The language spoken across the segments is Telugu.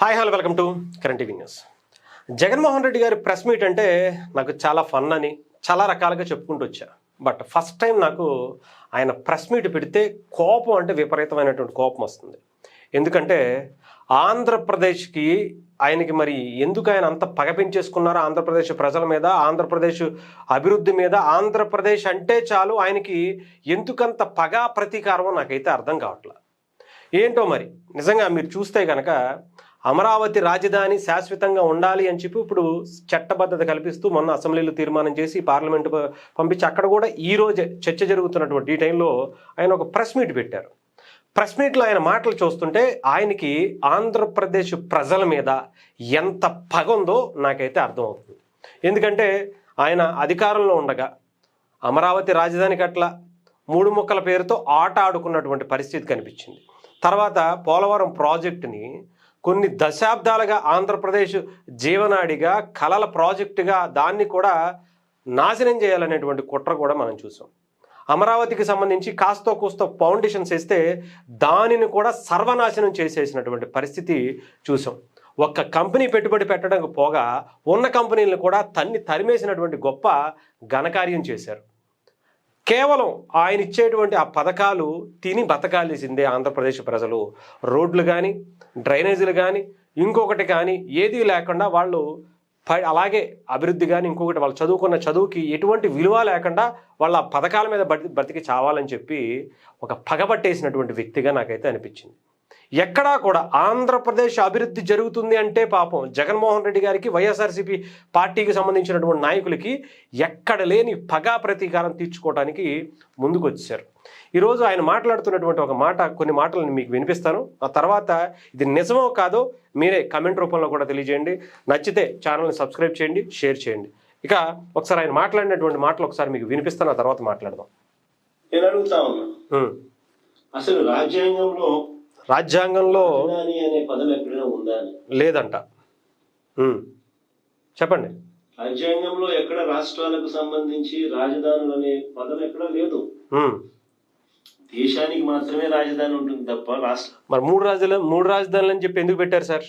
Hi hello welcome to current TV news. Jaganmohan Reddy గారి ప్రెస్ మీట్ అంటే నాకు చాలా ఫన్ అని చాలా రకాలుగా చెప్పుకుంటూ వచ్చా. బట్ ఫస్ట్ టైం నాకు ఆయన ప్రెస్ మీట్ పెడితే కోపం అంటే విపరీతమైనటువంటి కోపం వస్తుంది. ఎందుకంటే ఆంధ్రప్రదేశ్కి ఆయనకి మరి ఎందుకు ఆయన అంత పగ పెంచేసుకున్నారో ఆంధ్రప్రదేశ్ ప్రజల మీద, ఆంధ్రప్రదేశ్ అభివృద్ధి మీద, ఆంధ్రప్రదేశ్ అంటే చాలు ఆయనకి ఎందుకంత పగ ప్రతీకారమో నాకైతే అర్థం కావట్లేదు. ఏంటో మరి నిజంగా మీరు చూస్తే కనుక అమరావతి రాజధాని శాశ్వతంగా ఉండాలి అని చెప్పి ఇప్పుడు చట్టబద్ధత కల్పిస్తూ మొన్న అసెంబ్లీలో తీర్మానం చేసి పార్లమెంటు పంపించి అక్కడ కూడా ఈరోజే చర్చ జరుగుతున్నటువంటి ఈ టైంలో ఆయన ఒక ప్రెస్ మీట్ పెట్టారు. ప్రెస్ మీట్లో ఆయన మాటలు చూస్తుంటే ఆయనకి ఆంధ్రప్రదేశ్ ప్రజల మీద ఎంత పగ ఉందో నాకైతే అర్థమవుతుంది. ఎందుకంటే ఆయన అధికారంలో ఉండగా అమరావతి రాజధాని కట్ల మూడు ముక్కల పేరుతో ఆట ఆడుకున్నటువంటి పరిస్థితి కనిపించింది. తర్వాత పోలవరం ప్రాజెక్టుని కొన్ని దశాబ్దాలుగా ఆంధ్రప్రదేశ్ జీవనాడిగా కలల ప్రాజెక్టుగా దాన్ని కూడా నాశనం చేయాలనేటువంటి కుట్ర కూడా మనం చూసాం. అమరావతికి సంబంధించి కాస్తో కూస్తో ఫౌండేషన్స్ వేస్తే దానిని కూడా సర్వనాశనం చేసేసినటువంటి పరిస్థితి చూసాం. ఒక్క కంపెనీ పెట్టుబడి పెట్టడానికి పోగా ఉన్న కంపెనీలను కూడా తరిమేసినటువంటి గొప్ప ఘనకార్యం చేశారు. కేవలం ఆయన ఇచ్చేటువంటి ఆ పథకాలు తిని బతకాల్సిందే ఆంధ్రప్రదేశ్ ప్రజలు. రోడ్లు కానీ, డ్రైనేజీలు కానీ, ఇంకొకటి కానీ ఏదీ లేకుండా వాళ్ళు అలాగే అభివృద్ధి కానీ ఇంకొకటి వాళ్ళు చదువుకున్న చదువుకి ఎటువంటి విలువ లేకుండా వాళ్ళ పథకాల మీద బ్రతికి చావాలని చెప్పి ఒక పగబట్టేసినటువంటి వ్యక్తిగా నాకైతే అనిపించింది. ఎక్కడా కూడా ఆంధ్రప్రదేశ్ అభివృద్ధి జరుగుతుంది అంటే పాపం జగన్మోహన్ రెడ్డి గారికి, వైఎస్ఆర్సీపీ పార్టీకి సంబంధించినటువంటి నాయకులకి ఎక్కడ లేని పగా ప్రతీకారం తీర్చుకోవడానికి ముందుకు వచ్చారు. ఈరోజు ఆయన మాట్లాడుతున్నటువంటి ఒక మాట, కొన్ని మాటలను మీకు వినిపిస్తాను. ఆ తర్వాత ఇది నిజమో కాదో మీరే కమెంట్ రూపంలో కూడా తెలియజేయండి. నచ్చితే ఛానల్ని సబ్స్క్రైబ్ చేయండి, షేర్ చేయండి. ఇక ఒకసారి ఆయన మాట్లాడినటువంటి మాటలు ఒకసారి మీకు వినిపిస్తాను, ఆ తర్వాత మాట్లాడదాం. నేను అడుగుతా ఉన్నా, అసలు రాజ్యాంగంలో అనే పదం ఎక్కడైనా ఉందా? లేదంట. చెప్పండి. రాజ్యాంగంలో ఎక్కడ రాష్ట్రాలకు సంబంధించి రాజధానులు అనే పదం ఎక్కడ లేదు. దేశానికి మాత్రమే రాజధాని ఉంటుంది తప్ప రాష్ట్రం. మరి మూడు రాజధానులు అని చెప్పి ఎందుకు పెట్టారు సార్?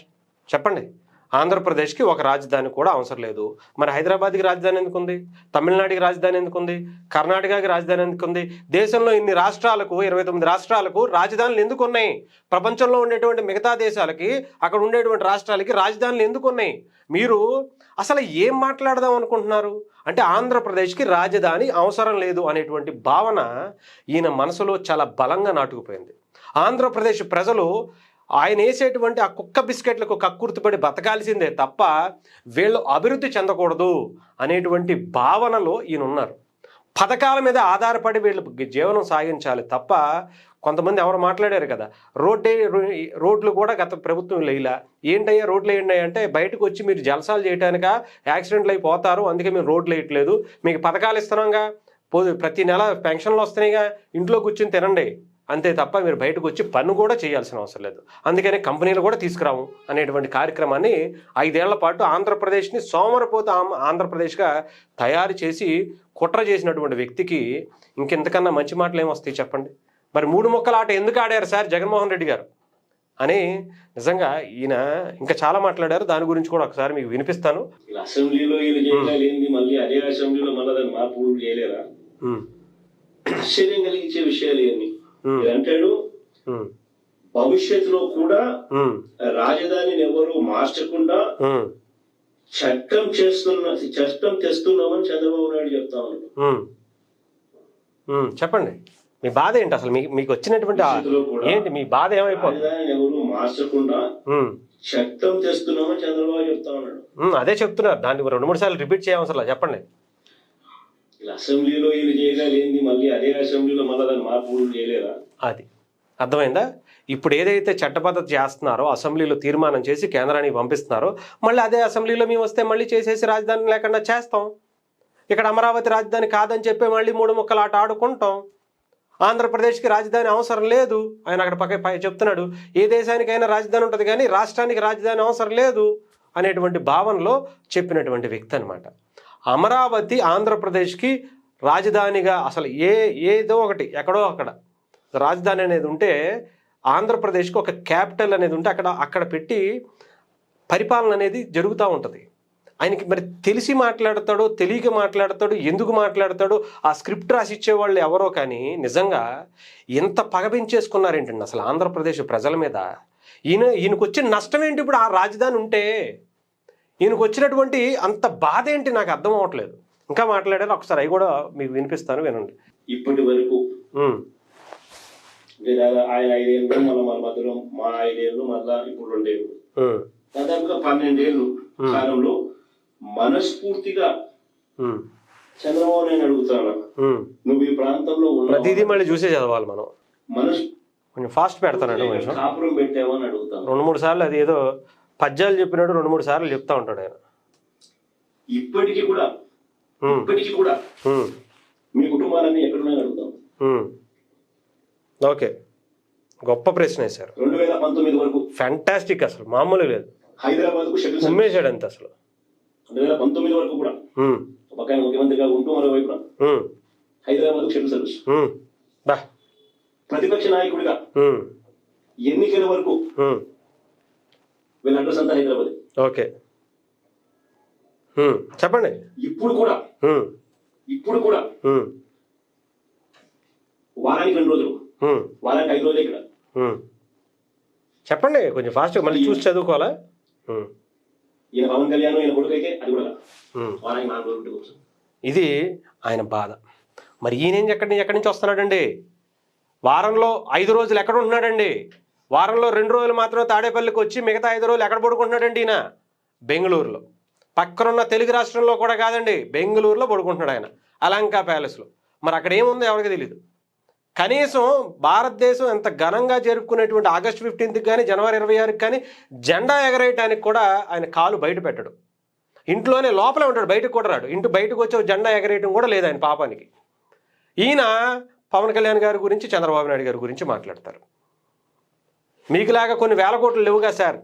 చెప్పండి. ఆంధ్రప్రదేశ్కి ఒక రాజధాని కూడా అవసరం లేదు. మరి హైదరాబాద్కి రాజధాని ఎందుకుంది? తమిళనాడుకి రాజధాని ఎందుకుంది? కర్ణాటకకి రాజధాని ఎందుకుంది? దేశంలో ఇన్ని రాష్ట్రాలకు, 29 రాష్ట్రాలకు రాజధానులు ఎందుకు ఉన్నాయి? ప్రపంచంలో ఉండేటువంటి మిగతా దేశాలకి, అక్కడ ఉండేటువంటి రాష్ట్రాలకి రాజధానులు ఎందుకు ఉన్నాయి? మీరు అసలు ఏం మాట్లాడదాం అనుకుంటున్నారు? అంటే ఆంధ్రప్రదేశ్కి రాజధాని అవసరం లేదు అనేటువంటి భావన ఈయన మనసులో చాలా బలంగా నాటుకుపోయింది. ఆంధ్రప్రదేశ్ ప్రజలు ఆయన వేసేటువంటి ఆ కుక్క బిస్కెట్లకు కక్కుర్తిపడి బతకాల్సిందే తప్ప వీళ్ళు అభివృద్ధి చెందకూడదు అనేటువంటి భావనలో ఈయన ఉన్నారు. పథకాల మీద ఆధారపడి వీళ్ళు జీవనం సాగించాలి తప్ప, కొంతమంది ఎవరు మాట్లాడారు కదా, రోడ్లు కూడా గత ప్రభుత్వం లేలా. ఏంటయ్యా రోడ్లు వేయండి అంటే, బయటకు వచ్చి మీరు జలసాలు చేయడానిక, యాక్సిడెంట్లు అయిపోతారు, అందుకే మేము రోడ్లు వేయట్లేదు, మీకు పథకాలు ఇస్తున్నాంగా, ప్రతి నెల పెన్షన్లు వస్తున్నాయిగా, ఇంట్లో కూర్చొని తినండి అంతే తప్ప మీరు బయటకు వచ్చి పన్ను కూడా చేయాల్సిన అవసరం లేదు, అందుకనే కంపెనీలు కూడా తీసుకురాము అనేటువంటి కార్యక్రమాన్ని 5 ఏళ్ల పాటు ఆంధ్రప్రదేశ్ని సోమరపోత ఆంధ్రప్రదేశ్గా తయారు చేసి కుట్ర చేసినటువంటి వ్యక్తికి ఇంకెంతకన్నా మంచి మాటలు ఏమొస్తాయి చెప్పండి? మరి 3 ముక్కల ఆట ఎందుకు ఆడారు సార్ జగన్మోహన్ రెడ్డి గారు అని నిజంగా ఈయన ఇంకా చాలా మాట్లాడారు. దాని గురించి కూడా ఒకసారి మీకు వినిపిస్తాను. అసెంబ్లీలో మళ్ళీ అదే అసెంబ్లీలో మళ్ళీ దాన్ని మార్పు చేయలేరా? ఆశ్చర్యం కలిగించే విషయాలు ఇవన్నీ. అంటాడు భవిష్యత్తులో కూడా రాజధానిని ఎవరు మార్చకుండా చట్టం తెస్తున్నామని చంద్రబాబు నాయుడు చెప్తా ఉన్నాడు. చెప్పండి మీ బాధ ఏంటి? అసలు మీకు వచ్చినటువంటి ఏంటి మీ బాధ? ఏమైపోతుంది? రాజధానిని ఎవరు మార్చకుండా చట్టం తెస్తున్నామని చంద్రబాబు చెప్తా ఉన్నాడు. అదే చెప్తున్నారు, దాన్ని 2-3 సార్లు రిపీట్ చేయవసరం. చెప్పండి. అసెంబ్లీలో వీళ్ళు చేయగలిగింది మళ్ళీ అదే అసెంబ్లీలో మళ్ళీ దాన్ని మార్పు చేయలేరా? అది అర్థమైందా? ఇప్పుడు ఏదైతే చట్టబద్ధత చేస్తున్నారో, అసెంబ్లీలో తీర్మానం చేసి కేంద్రానికి పంపిస్తున్నారో, మళ్ళీ అదే అసెంబ్లీలో మేము వస్తే మళ్ళీ చేసేసి రాజధాని లేకుండా చేస్తాం. ఇక్కడ అమరావతి రాజధాని కాదని చెప్పి మళ్ళీ 3 ముక్కల ఆట ఆడుకుంటాం. ఆంధ్రప్రదేశ్కి రాజధాని అవసరం లేదు ఆయన అక్కడ పై చెప్తున్నాడు. ఏ దేశానికైనా రాజధాని ఉంటుంది కానీ రాష్ట్రానికి రాజధాని అవసరం లేదు అనేటువంటి భావనలో చెప్పినటువంటి వ్యక్తి అనమాట. అమరావతి ఆంధ్రప్రదేశ్కి రాజధానిగా అసలు ఏదో ఒకటి ఎక్కడో అక్కడ రాజధాని అనేది ఉంటే, ఆంధ్రప్రదేశ్కి ఒక క్యాపిటల్ అనేది ఉంటే అక్కడ పెట్టి పరిపాలన అనేది జరుగుతూ ఉంటుంది. ఆయనకి మరి తెలిసి మాట్లాడతాడో తెలియక మాట్లాడతాడో ఎందుకు మాట్లాడతాడో ఆ స్క్రిప్ట్ రాసిచ్చే వాళ్ళు ఎవరో కానీ నిజంగా ఎంత పగబించేసుకున్నారేంటండి అసలు ఆంధ్రప్రదేశ్ ప్రజల మీద. ఈయనకు వచ్చిన నష్టం ఏంటి ఇప్పుడు? ఆ రాజధాని ఉంటే ఈయనకు వచ్చినటువంటి అంత బాధ ఏంటి నాకు అర్థం అవ్వట్లేదు. ఇంకా మాట్లాడారు, ఒకసారి అవి కూడా మీకు వినిపిస్తాను, వినండి. ఇప్పటి వరకు ఆయన 5 ఏళ్ళు, మళ్ళీ మన మధ్యలో మా 5 ఏళ్ళు, మళ్ళా ఇప్పుడు 2 ఏళ్ళు, దాదాపుగా 12 ఏళ్ళు కాలంలో మనస్ఫూర్తిగా చంద్రబాబు నాయుడు అడుగుతాను, నువ్వు ఈ ప్రాంతంలో ప్రతిదీ మళ్ళీ చూసే చదవాలి మనం. కొంచెం ఫాస్ట్ పెడతానండి, కొంచెం కాపురం పెట్టావా అని అడుగుతాను. 2-3 సార్లు అది ఏదో పద్యాలు చెప్పినట్టు 2-3 సార్లు చెప్తా ఉంటాడు ఆయన. ఇప్పటికీ కూడా మీ కుటుంబాలన్నీ ఎక్కడున్నాయని అడుగుతాం. ఓకే, గొప్ప ప్రశ్న వేశారు. 2019 వరకు ఫ్యాంటాస్టిక్, అసలు మామూలు లేదు. హైదరాబాద్ కు షెడ్యూల్ ఉమ్మేశాడు అంత అసలు. 2019 వరకు కూడా ఒక ఆయన ముఖ్యమంత్రిగా ఉంటూ మరోవైపున హైదరాబాద్ కు షెడ్యూల్ సర్వీస్, ప్రతిపక్ష నాయకుడిగా ఎన్నికల వరకు వీళ్ళ అడ్రస్ అంతా హైదరాబాద్. ఓకే, చెప్పండి. ఇప్పుడు కూడా వారానికి 2 రోజులు, వారానికి 5 రోజులు ఇక్కడ. చెప్పండి కొంచెం ఫాస్ట్, మళ్ళీ చూసి చదువుకోవాలా. ఈయన పవన్ కళ్యాణ్, ఈయన కొడుకు అయితే అది కూడా వారానికి 4 రోజులు. ఇది ఆయన బాధ. మరి ఈయన ఎక్కడి నుంచి వస్తున్నాడండి? వారంలో 5 రోజులు ఎక్కడ ఉంటున్నాడండి? వారంలో 2 రోజులు మాత్రం తాడేపల్లికి వచ్చి మిగతా 5 రోజులు ఎక్కడ పడుకుంటున్నాడండి ఈయన? బెంగళూరులో. పక్కనున్న తెలుగు రాష్ట్రంలో కూడా కాదండి, బెంగళూరులో పడుకుంటున్నాడు ఆయన, అలంకా ప్యాలెస్లో. మరి అక్కడ ఏముందో ఎవరికి తెలియదు. కనీసం భారతదేశం ఎంత ఘనంగా జరుపుకునేటువంటి ఆగస్టు 15కి కానీ జనవరి 26కి కానీ జెండా ఎగరేయటానికి కూడా ఆయన కాలు బయట పెట్టడు. ఇంట్లోనే లోపలే ఉంటాడు, బయటకు కూడా రాడు. ఇంటి బయటకు వచ్చే జెండా ఎగరేయటం కూడా లేదు ఆయన పాపానికి. ఈయన పవన్ కళ్యాణ్ గారి గురించి, చంద్రబాబు నాయుడు గారి గురించి మాట్లాడతారు. మీకులాగా కొన్ని వేల కోట్లు లేవుగా సార్.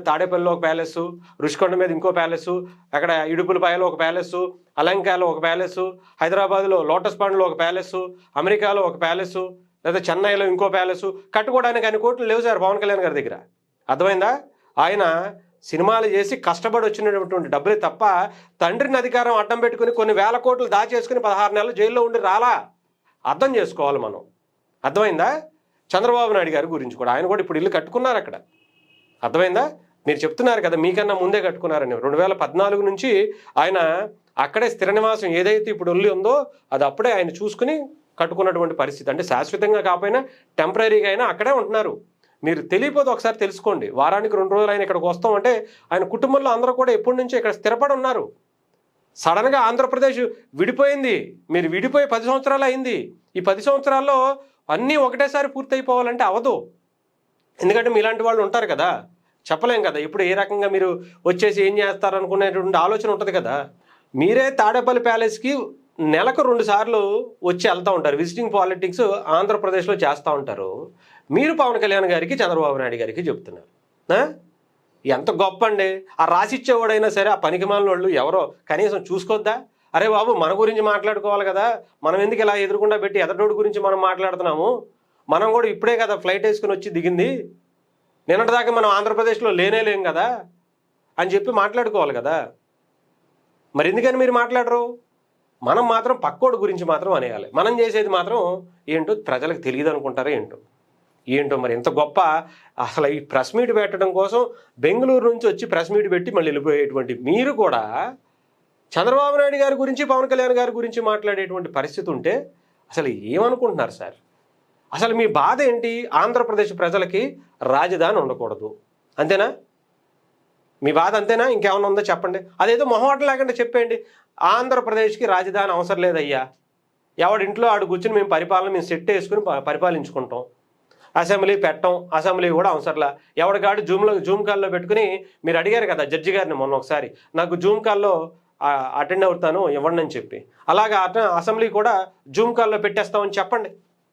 తాడేపల్లిలో ఒక ప్యాలెస్, రుషికొండ మీద ఇంకో ప్యాలెస్, అక్కడ ఇడుపులపాయలో ఒక ప్యాలెస్, అలంకాలో ఒక ప్యాలెస్, హైదరాబాద్లో లోటస్ పాండ్లో ఒక ప్యాలెస్, అమెరికాలో ఒక ప్యాలెస్, లేదా చెన్నైలో ఇంకో ప్యాలెస్ కట్టుకోవడానికి అన్ని కోట్లు లేవు సార్ పవన్ కళ్యాణ్ గారి దగ్గర. అర్థమైందా? ఆయన సినిమాలు చేసి కష్టపడి వచ్చినటువంటి డబ్బులే తప్ప తండ్రిని అధికారం అడ్డం పెట్టుకుని కొన్ని వేల కోట్లు దాచేసుకుని 16 నెలలు జైల్లో ఉండి రాలా. అర్థం చేసుకోవాలి మనం. అర్థమైందా? చంద్రబాబు నాయుడు గారి గురించి కూడా, ఆయన కూడా ఇప్పుడు ఇల్లు కట్టుకున్నారు అక్కడ. అర్థమైందా? మీరు చెప్తున్నారు కదా మీకన్నా ముందే కట్టుకున్నారని. 2014 నుంచి ఆయన అక్కడే స్థిర నివాసం ఏదైతే ఇప్పుడు ఇల్లు ఉందో అది అప్పుడే ఆయన చూసుకుని కట్టుకున్నటువంటి పరిస్థితి. అంటే శాశ్వతంగా కాకపోయినా టెంపరీగా అయినా అక్కడే ఉంటున్నారు. మీరు తెలియపోతే ఒకసారి తెలుసుకోండి. వారానికి 2 రోజులు ఆయన ఇక్కడికి వస్తామంటే ఆయన కుటుంబంలో అందరూ కూడా ఎప్పటి నుంచో ఇక్కడ స్థిరపడి ఉన్నారు. సడన్గా ఆంధ్రప్రదేశ్ విడిపోయింది. మీరు విడిపోయి 10 సంవత్సరాలు అయింది. ఈ 10 సంవత్సరాల్లో అన్నీ ఒకటేసారి పూర్తయిపోవాలంటే అవదు. ఎందుకంటే మీలాంటి వాళ్ళు ఉంటారు కదా, చెప్పలేం కదా ఇప్పుడు ఏ రకంగా మీరు వచ్చేసి ఏం చేస్తారనుకునేటువంటి ఆలోచన ఉంటుంది కదా. మీరే తాడేపల్లి ప్యాలెస్కి నెలకు 2 సార్లు వచ్చి వెళ్తూ ఉంటారు. విజిటింగ్ పాలిటిక్స్ ఆంధ్రప్రదేశ్లో చేస్తూ ఉంటారు. మీరు పవన్ కళ్యాణ్ గారికి, చంద్రబాబు నాయుడు గారికి చెప్తున్నారు. ఎంత గొప్ప అండి. ఆ రాసిచ్చేవాడైనా సరే ఆ పనికిమాలిన వాళ్ళు ఎవరో కనీసం చూసుకోద్దా? అరే బాబు, మన గురించి మాట్లాడుకోవాలి కదా, మనం ఎందుకు ఇలా ఎదురుకుండా పెట్టి ఎదటోడి గురించి మనం మాట్లాడుతున్నాము? మనం కూడా ఇప్పుడే కదా ఫ్లైట్ వేసుకుని వచ్చి దిగింది, నిన్నటిదాకా మనం ఆంధ్రప్రదేశ్లో లేనేలేం కదా అని చెప్పి మాట్లాడుకోవాలి కదా. మరి ఎందుకని మీరు మాట్లాడరు? మనం మాత్రం పక్కోడి గురించి మాత్రం అనేయాలి. మనం చేసేది మాత్రం ఏంటో ప్రజలకు తెలియదు అనుకుంటారో ఏంటో మరి ఎంత గొప్ప. అసలు ఈ ప్రెస్ మీట్ పెట్టడం కోసం బెంగళూరు నుంచి వచ్చి ప్రెస్ మీట్ పెట్టి మళ్ళీ వెళ్ళిపోయేటువంటి మీరు కూడా చంద్రబాబు నాయుడు గారి గురించి, పవన్ కళ్యాణ్ గారి గురించి మాట్లాడేటువంటి పరిస్థితి ఉంటే అసలు ఏమనుకుంటున్నారు సార్? అసలు మీ బాధ ఏంటి? ఆంధ్రప్రదేశ్ ప్రజలకి రాజధాని ఉండకూడదు, అంతేనా? మీ బాధ అంతేనా? ఇంకేమైనా ఉందో చెప్పండి. అదేదో మొహమాటం లేకుండా చెప్పేయండి. ఆంధ్రప్రదేశ్కి రాజధాని అవసరం లేదయ్యా, ఎవడింట్లో ఆడు కూర్చుని మేము సెట్ వేసుకుని పరిపాలించుకుంటాం, అసెంబ్లీ పెట్టం, అసెంబ్లీ కూడా అవసరంలా, ఎవడికాడు జూమ్ కాల్లో పెట్టుకుని మీరు అడిగారు కదా జడ్జి గారిని మొన్న ఒకసారి, నాకు జూమ్ కాల్లో అటెండ్ అవుతాను ఇవ్వండి అని చెప్పి, అలాగా అసెంబ్లీ కూడా జూమ్ కాల్లో పెట్టేస్తామని చెప్పండి.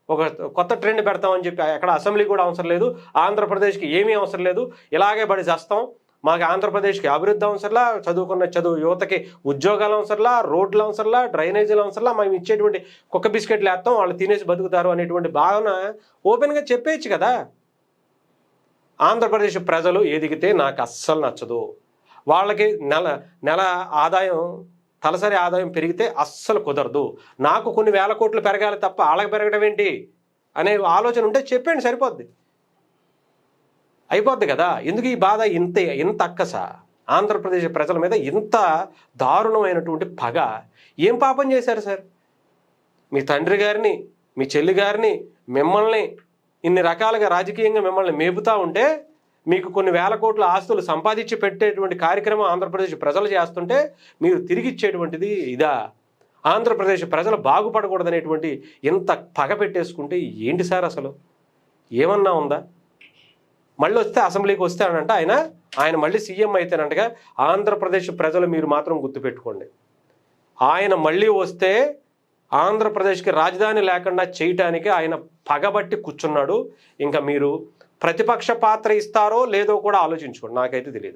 ఒక కొత్త ట్రెండ్ పెడతామని చెప్పి అక్కడ అసెంబ్లీ కూడా అవసరం లేదు, ఆంధ్రప్రదేశ్కి ఏమీ అవసరం లేదు, ఇలాగే పడి చేస్తాం, మాకు ఆంధ్రప్రదేశ్కి అభివృద్ధి అవసరంలా, చదువు యువతకి ఉద్యోగాలు అవసరంలా, రోడ్లు అవసరంలా, డ్రైనేజీలు అవసరంలా, మేము ఇచ్చేటువంటి కుక్క బిస్కెట్లు వేస్తాం, వాళ్ళు తినేసి బతుకుతారు అనేటువంటి భావన ఓపెన్గా చెప్పేయచ్చు కదా. ఆంధ్రప్రదేశ్ ప్రజలు ఎదిగితే నాకు అస్సలు నచ్చదు, వాళ్ళకి నెల ఆదాయం తలసరి ఆదాయం పెరిగితే అస్సలు కుదరదు, నాకు కొన్ని వేల కోట్లు పెరగాలి తప్ప వాళ్ళకి పెరగడం ఏంటి అనే ఆలోచన ఉంటే చెప్పండి, సరిపోద్ది, అయిపోద్ది కదా. ఎందుకు ఈ బాధ? ఇంత అక్కస ఆంధ్రప్రదేశ్ ప్రజల మీద ఇంత దారుణమైనటువంటి పగ. ఏం పాపం చేశారు సార్? మీ తండ్రి గారిని, మీ చెల్లి గారిని, మిమ్మల్ని ఇన్ని రకాలుగా రాజకీయంగా మిమ్మల్ని మేపుతా ఉంటే, మీకు కొన్ని వేల కోట్ల ఆస్తులు సంపాదించి పెట్టేటువంటి కార్యక్రమం ఆంధ్రప్రదేశ్ ప్రజలు చేస్తుంటే మీరు తిరిగి ఇచ్చేటువంటిది ఇదా? ఆంధ్రప్రదేశ్ ప్రజలు బాగుపడకూడదనేటువంటి ఇంత పగ పెట్టేసుకుంటే ఏంటి సార్? అసలు ఏమన్నా ఉందా? మళ్ళీ వస్తే అసెంబ్లీకి వస్తానంట ఆయన మళ్ళీ సీఎం అయితేనంటగా ఆంధ్రప్రదేశ్ ప్రజలు మీరు మాత్రం గుర్తుపెట్టుకోండి, ఆయన మళ్ళీ వస్తే ఆంధ్రప్రదేశ్కి రాజధాని లేకుండా చేయటానికి ఆయన పగబట్టి కూర్చున్నాడు. ఇంకా మీరు ప్రతిపక్ష పాత్ర ఇస్తారో లేదో కూడా ఆలోచించుకోండి, నాకైతే తెలియదు.